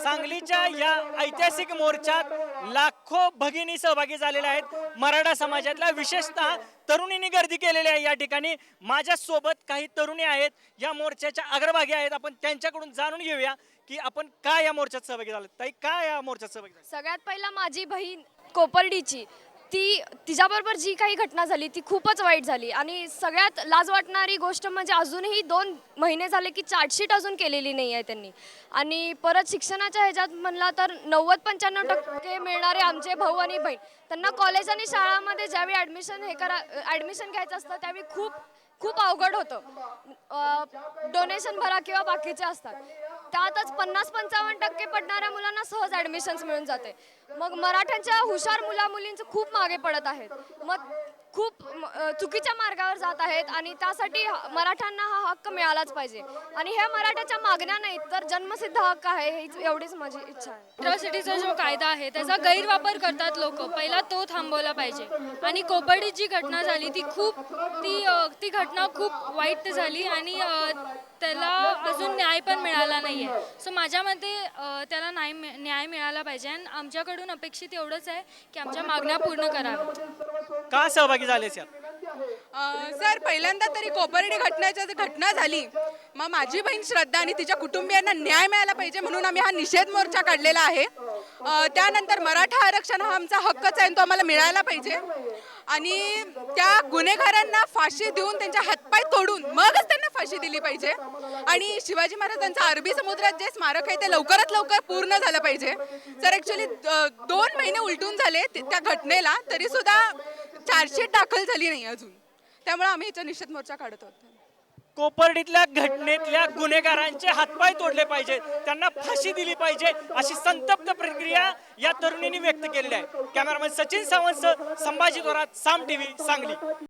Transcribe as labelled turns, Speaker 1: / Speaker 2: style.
Speaker 1: सांगलीच्या या ऐतिहासिक मोर्चात लाखो भगिनी सहभागी झालेल्या आहेत। मराठा समाजातल्या विशेषतः तरुणींनी गर्दी केलेली आहे। या ठिकाणी माझ्या सोबत काही तरुणी आहेत, या मोर्चाच्या अग्रभागी आहेत। आपण त्यांच्याकडून जाणून घेऊया की आपण काय या मोर्चात सहभागी झालो। ताई, काय या मोर्चात सहभागी झालो?
Speaker 2: सगळ्यात पहिला माझी बहीण कोपर्डीची तिच्याबरोबर जी काही घटना झाली ती खूपच वाईट झाली आणि सगळ्यात लाज वाटणारी गोष्ट म्हणजे अजूनही 2 महिने झाले की चार्जशीट अजून केलेली नाही आहे त्यांनी। आणि परत शिक्षणाच्या ह्याच्यात म्हणला तर 90-95% मिळणारे आमचे भाऊ आणि बहीण त्यांना कॉलेज आणि शाळांमध्ये ज्यावेळी ॲडमिशन घ्यायचं असतं त्यावेळी खूप अवघड होतं। डोनेशन भरा किंवा बाकीचे असतात, त्यातच 50-55% पडणाऱ्या मुलांना सहज ॲडमिशन्स मिळून जाते। मग मराठ्यांच्या हुशार मुलींचं खूप मागे पडत आहेत, मग खूप चुकीच्या मार्गावर जात आहेत आणि त्यासाठी मराठ्यांना हा हक्क मिळालाच पाहिजे। आणि ह्या मराठ्याच्या मागण्या नाहीत तर जन्मसिद्ध हक्क आहे, एवढीच माझी इच्छा आहे।
Speaker 3: अॅट्रॉसिटीचा जो कायदा आहे त्याचा गैरवापर करतात लोक, पहिला तो थांबवला पाहिजे। आणि कोपर्डीत जी घटना झाली ती घटना खूप वाईट झाली आणि त्याला अजून न्याय पण मिळाला नाही आहे। सो माझ्या मते त्याला न्याय मिळाला पाहिजे आणि आमच्याकडून अपेक्षित एवढंच आहे की आमच्या मागण्या पूर्ण कराव्यात।
Speaker 1: का सहभागी झालेस यात?
Speaker 4: सर, पहिल्यांदा तरी कोपर्डी घटना झाली, मग माझी बहीण श्रद्धा आणि तिच्या कुटुंबियांना न्याय मिळाला पाहिजे म्हणून आम्ही हा निषेध मोर्चा काढलेला आहे। त्यानंतर मराठा आरक्षण हा आमचा हक्कच आहे, तो आम्हाला मिळायला पाहिजे आणि त्या गुन्हेगारांना फाशी देऊन त्यांचे हातपाय तोडून मगच त्यांना फाशी दिली पाहिजे। आणि शिवाजी महाराजांचं अरबी समुद्रात जे स्मारक आहे ते लवकरात लवकर पूर्ण झालं पाहिजे। सर, ॲक्च्युली 2 महिने उलटून झाले त्या घटनेला, तरी सुद्धा चार्जशीट दाखल झाली नाही अजून, त्यामुळे आम्ही याचा निषेध मोर्चा काढत आहोत।
Speaker 1: कोपर्डीतल्या घटनेतल्या गुन्हेगारांचे हातपाय तोडले पाहिजे, त्यांना फाशी दिली पाहिजे, अशी संतप्त प्रतिक्रिया या तरुणींनी व्यक्त केलेली आहे। कॅमेरामॅन सचिन सावंत, संभाजी थोरात, साम टीव्ही, सांगली।